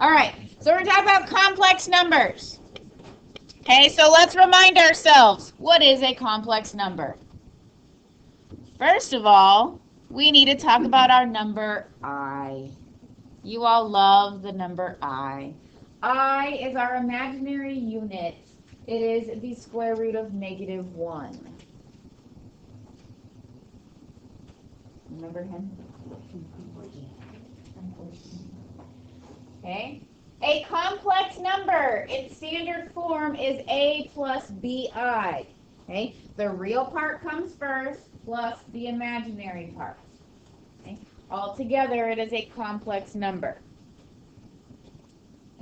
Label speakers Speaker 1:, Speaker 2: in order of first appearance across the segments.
Speaker 1: All right, so we're talking about complex numbers. Okay, so let's remind ourselves, what is a complex number? First of all, we need to talk about our number I. You all love the number I. I is our imaginary unit. It is the square root of -1. Remember him? Okay. A complex number, its standard form is a plus bi. Okay. The real part comes first plus the imaginary part. Okay. Altogether, it is a complex number.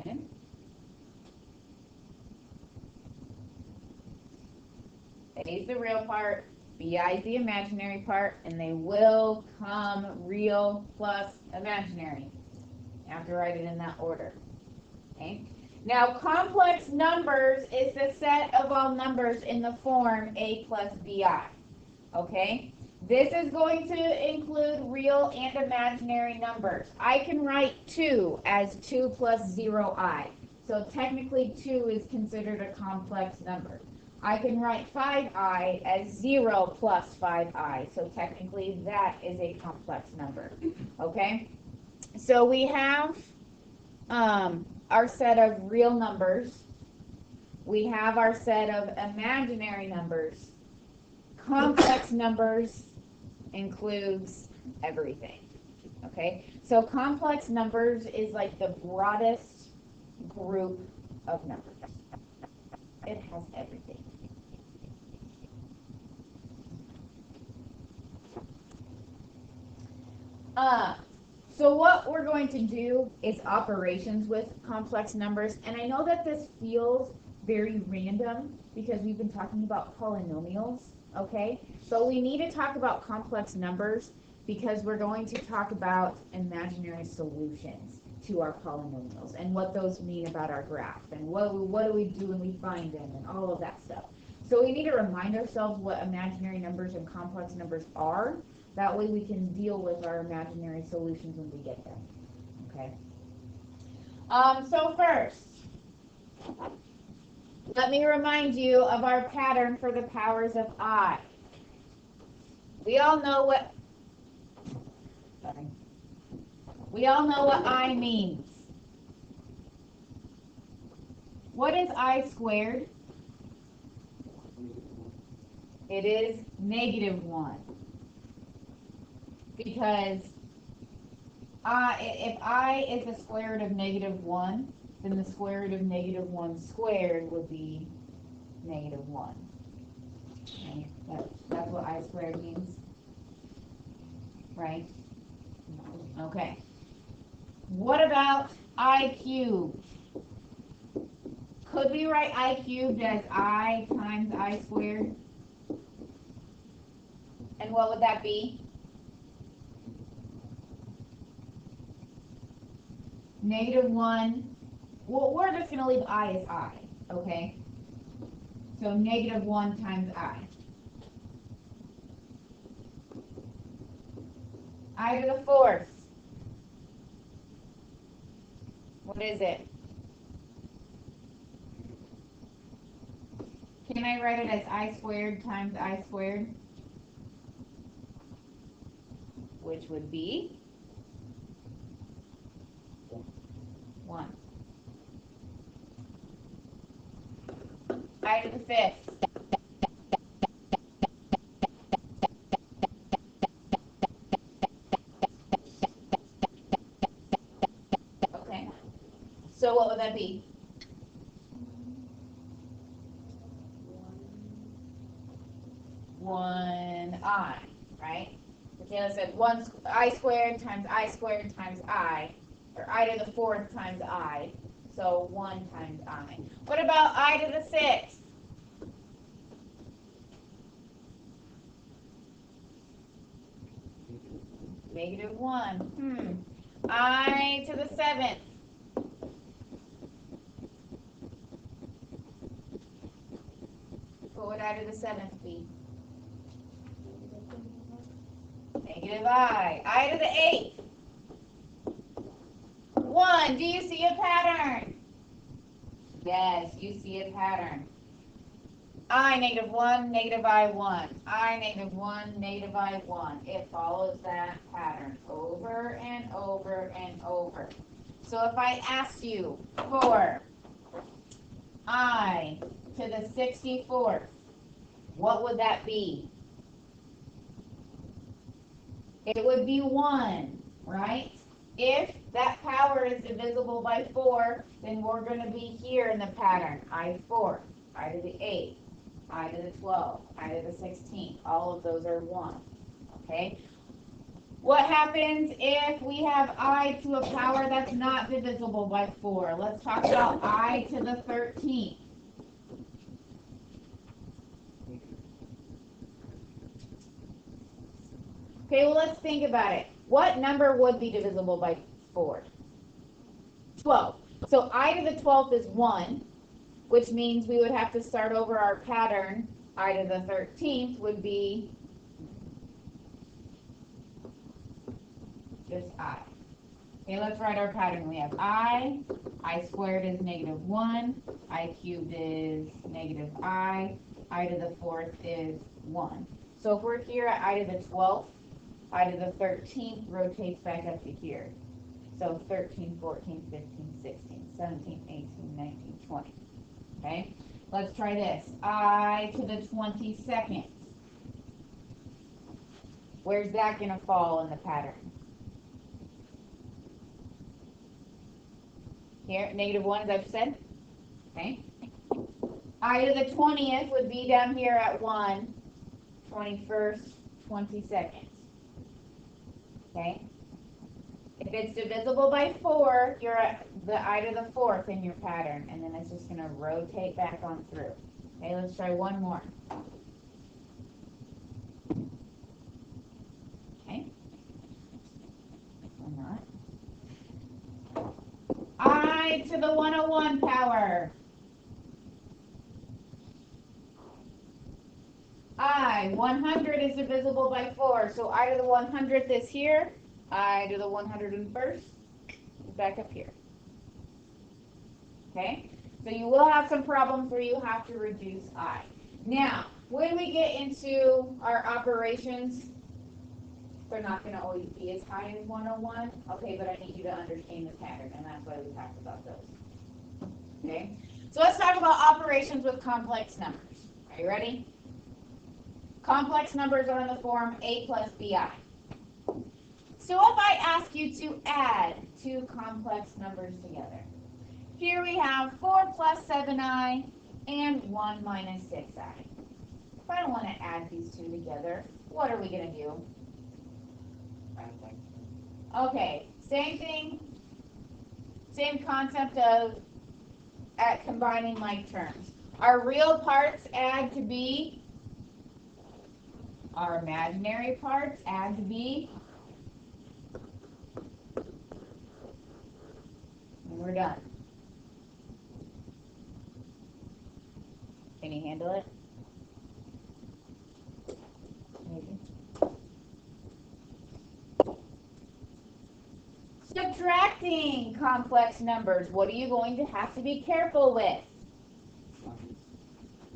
Speaker 1: Okay. A is the real part, bi is the imaginary part, and they will come real plus imaginary. You have to write it in that order. Okay. Now, complex numbers is the set of all numbers in the form a plus bi. Okay. This is going to include real and imaginary numbers. I can write 2 as 2 plus 0i. So technically 2 is considered a complex number. I can write 5i as 0 plus 5i. So technically that is a complex number. Okay. So we have our set of real numbers. We have our set of imaginary numbers. Complex numbers includes everything. Okay, so complex numbers is like the broadest group of numbers. It has everything. So what we're going to do is operations with complex numbers. And I know that this feels very random because we've been talking about polynomials, okay? But we need to talk about complex numbers because we're going to talk about imaginary solutions to our polynomials and what those mean about our graph and what do we do when we find them and all of that stuff. So we need to remind ourselves what imaginary numbers and complex numbers are. That way we can deal with our imaginary solutions when we get them. Okay. So first, let me remind you of our pattern for the powers of I. We all know what I means. What is I squared? It is -1. Because if I is the square root of -1, then the square root of -1 squared would be -1. Okay? That's what I squared means, right? Okay. What about I cubed? Could we write I cubed as I times I squared? And what would that be? -1. Well, we're just going to leave I as I, okay? So -1 times I to the 4th. What is it? Can I write it as I squared times I squared? Which would be 1. I to the 5th. Okay. So what would that be? 1i, right? Michaela said I squared times I squared times I, or I to the 4th times I. So 1 times I. What about I to the 6th? -1. I to the 7th. What would I to the 7th be? -I. I to the 8th. 1. 1. Do you see a pattern? Yes, you see a pattern. I negative 1, negative I 1. I negative 1, negative I 1. It follows that pattern over and over and over. So if I asked you for I to the 64th, what would that be? It would be 1, right? If that power is divisible by 4, then we're going to be here in the pattern. I 4, I to the 8, I to the 12, I to the 16. All of those are 1. Okay? What happens if we have I to a power that's not divisible by 4? Let's talk about I to the 13th. Okay, well, let's think about it. What number would be divisible by 4? 12. So I to the 12th is 1, which means we would have to start over our pattern. I to the 13th would be just I. Okay, let's write our pattern. We have I squared is negative 1, I cubed is negative I to the 4th is 1. So if we're here at I to the 12th, I to the 13th rotates back up to here. So 13, 14, 15, 16, 17, 18, 19, 20. Okay? Let's try this. I to the 22nd. Where's that going to fall in the pattern? Here, negative 1, as I've said. Okay? I to the 20th would be down here at 1, 21st, 22nd. Okay? If it's divisible by 4, you're at the I to the 4th in your pattern, and then it's just going to rotate back on through. Okay, let's try one more. Okay. Or not. I to the 101 power. I, 100 is divisible by 4, so I to the 100th is here. I to the 101st is back up here. Okay? So you will have some problems where you have to reduce I. Now, when we get into our operations, they're not going to always be as high as 101. Okay, but I need you to understand the pattern, and that's why we talked about those. Okay? So let's talk about operations with complex numbers. Are you ready? Complex numbers are in the form A plus BI. So if I ask you to add two complex numbers together, here we have 4 plus 7i and 1 minus 6i. If I don't want to add these two together, what are we going to do? Okay, same thing, same concept of combining like terms. Our real parts add to be, our imaginary parts add to be, and we're done. Can you handle it? Maybe. Subtracting complex numbers. What are you going to have to be careful with?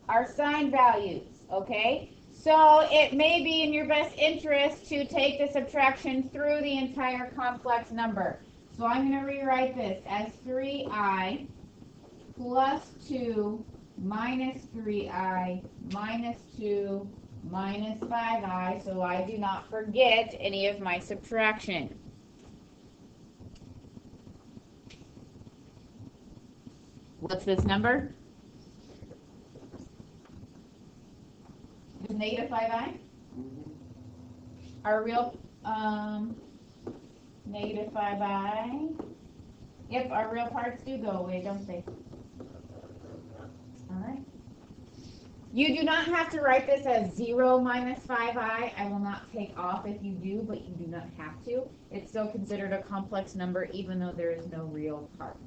Speaker 1: Our sign values, okay? So it may be in your best interest to take the subtraction through the entire complex number. So I'm going to rewrite this as 3i plus 2 minus 3i minus 2 minus 5i, so I do not forget any of my subtraction. What's this number? Is negative 5i? Our real negative 5i. Yep, our real parts do go away, don't they? All right. You do not have to write this as 0 minus 5i. I will not take off if you do, but you do not have to. It's still considered a complex number even though there is no real part.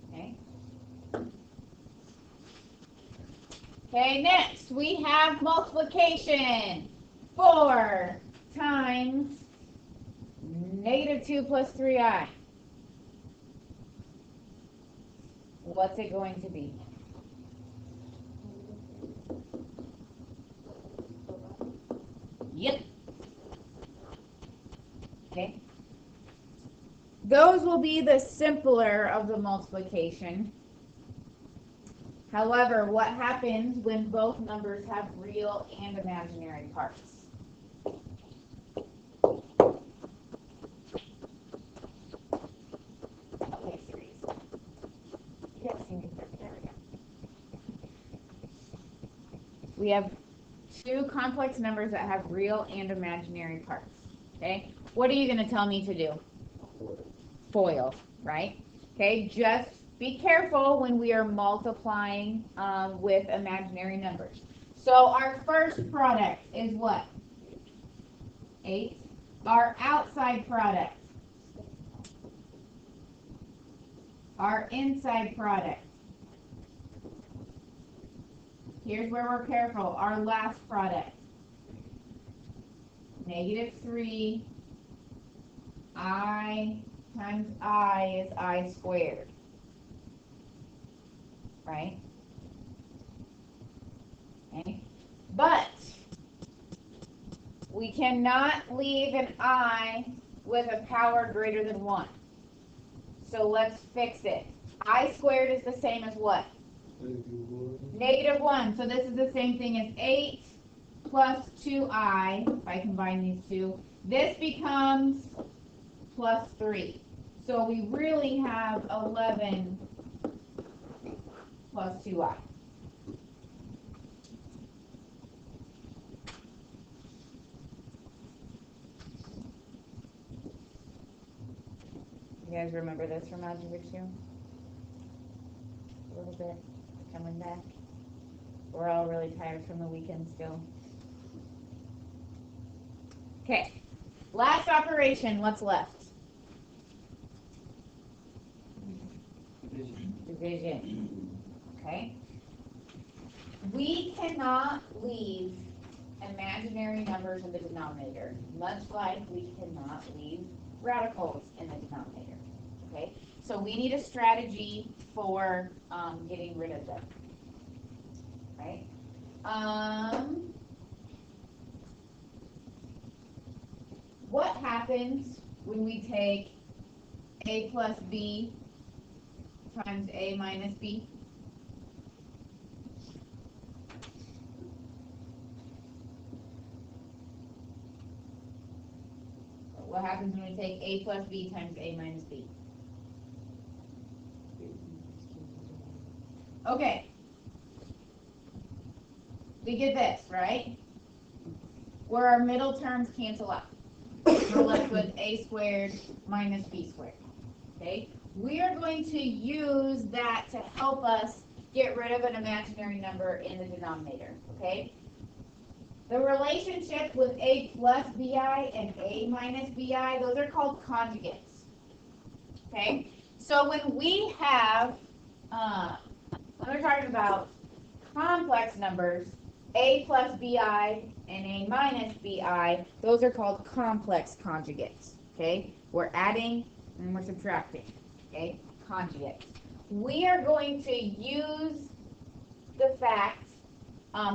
Speaker 1: Okay. Okay, next we have multiplication. 4 times negative 2 plus 3i. what's it going to be? Yep. Okay. Those will be the simpler of the multiplication. However, what happens when both numbers have real and imaginary parts? Okay, series. You guys see me? There we go. We have two complex numbers that have real and imaginary parts. Okay? What are you going to tell me to do? FOIL, right? Okay, just be careful when we are multiplying with imaginary numbers. So our first product is what? 8. Our outside product. Our inside product. Here's where we're careful. Our last product. -3 I times I is I squared. Right? Okay. But we cannot leave an I with a power greater than 1. So let's fix it. I squared is the same as what? -1. So this is the same thing as 8 plus 2i. If I combine these two, this becomes plus 3. So we really have 11 plus 2i. You guys remember this from Algebra 2? A little bit coming back. We're all really tired from the weekend still. Okay, last operation, what's left? Division. Okay. We cannot leave imaginary numbers in the denominator, much like we cannot leave radicals in the denominator. Okay, so we need a strategy for getting rid of them. Right? What happens when we take a plus b times a minus b? What happens when we take a plus b times a minus b? Okay. We get this, right? Where our middle terms cancel out. We're left with a squared minus b squared. Okay? We are going to use that to help us get rid of an imaginary number in the denominator. Okay? The relationship with a plus bi and a minus bi, those are called conjugates. Okay? So when we have, when we're talking about complex numbers, a plus bi and a minus bi, those are called complex conjugates. Okay? We're adding and we're subtracting. Okay? Conjugates. We are going to use the fact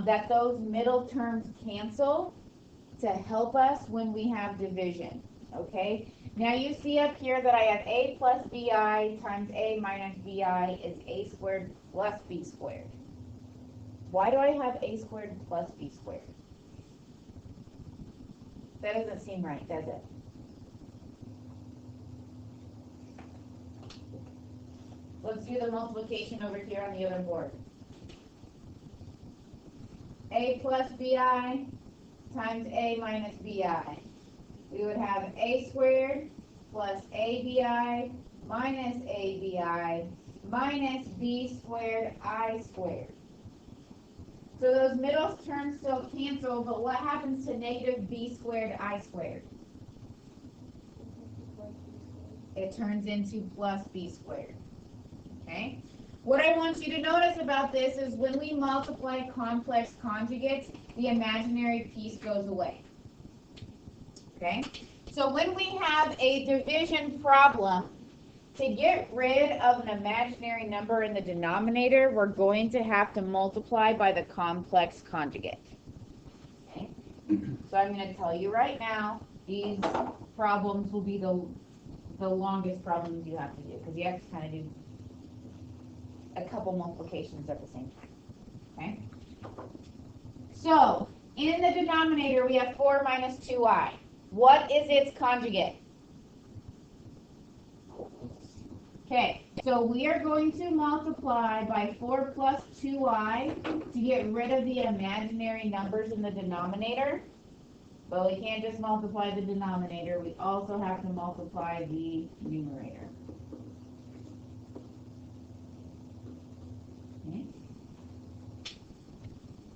Speaker 1: that those middle terms cancel to help us when we have division. Okay? Now you see up here that I have a plus bi times a minus bi is a squared plus b squared. Why do I have a squared plus b squared? That doesn't seem right, does it? Let's do the multiplication over here on the other board. A plus bi times a minus bi. We would have a squared plus abi minus abi minus b squared I squared. So those middle terms still cancel, but what happens to negative b squared I squared? It turns into plus b squared. Okay? What I want you to notice about this is when we multiply complex conjugates, the imaginary piece goes away. Okay? So when we have a division problem, to get rid of an imaginary number in the denominator, we're going to have to multiply by the complex conjugate. Okay? So I'm going to tell you right now, these problems will be the longest problems you have to do, because you have to kind of do a couple multiplications at the same time. Okay? So, in the denominator, we have 4 minus 2i. What is its conjugate? Okay, so we are going to multiply by 4 plus 2i to get rid of the imaginary numbers in the denominator. But we can't just multiply the denominator. We also have to multiply the numerator. Okay.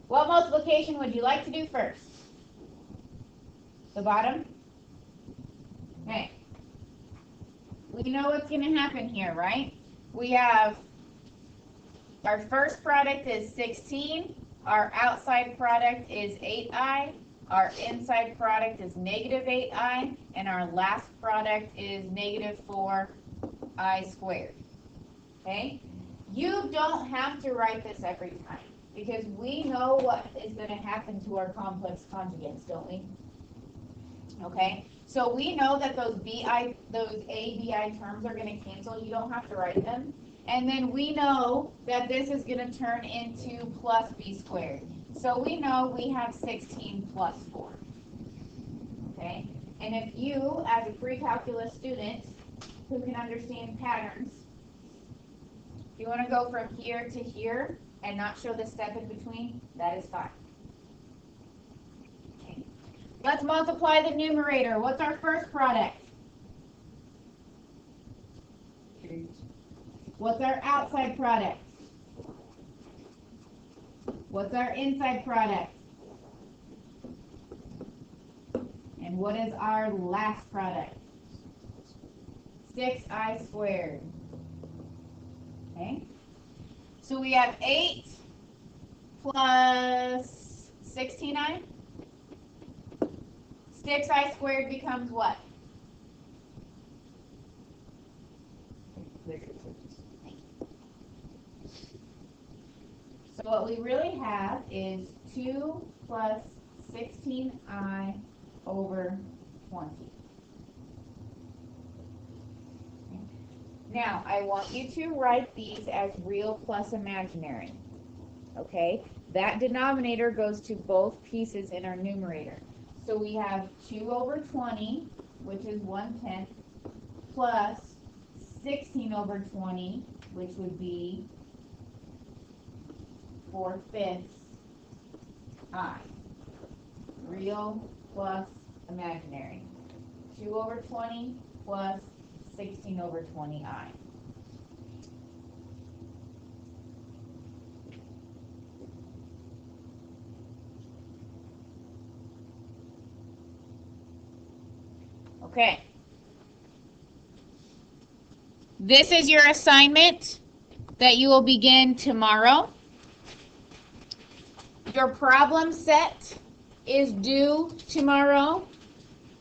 Speaker 1: What multiplication would you like to do first? The bottom? Okay. We know what's going to happen here, right? We have our first product is 16, our outside product is 8i, our inside product is negative 8i, and our last product is negative 4i squared. Okay? You don't have to write this every time, because we know what is going to happen to our complex conjugates, don't we? Okay? So we know that those a, bi terms are going to cancel. You don't have to write them. And then we know that this is going to turn into plus b squared. So we know we have 16 plus 4. Okay? And if you, as a pre-calculus student who can understand patterns, if you want to go from here to here and not show the step in between, that is fine. Let's multiply the numerator. What's our first product? 8. What's our outside product? What's our inside product? And what is our last product? 6i squared. Okay? So we have 8 plus 16i. 6i squared becomes what? So what we really have is 2 plus 16i over 20. Okay. Now, I want you to write these as real plus imaginary. Okay? That denominator goes to both pieces in our numerator. So we have 2 over 20, which is 1/10, plus 16 over 20, which would be 4/5 I. Real plus imaginary. 2 over 20 plus 16 over 20i. Okay. This is your assignment that you will begin tomorrow. Your problem set is due tomorrow.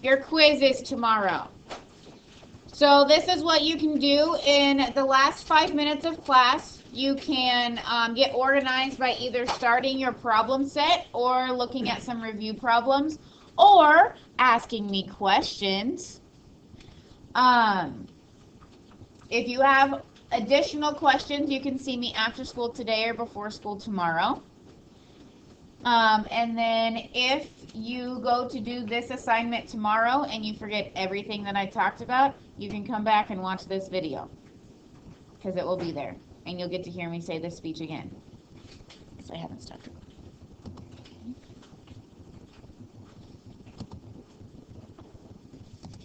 Speaker 1: Your quiz is tomorrow. So this is what you can do in the last 5 minutes of class. You can get organized by either starting your problem set or looking at some review problems or asking me questions. If you have additional questions, you can see me after school today or before school tomorrow. And then if you go to do this assignment tomorrow and you forget everything that I talked about, you can come back and watch this video because it will be there and you'll get to hear me say this speech again because I haven't stopped recording.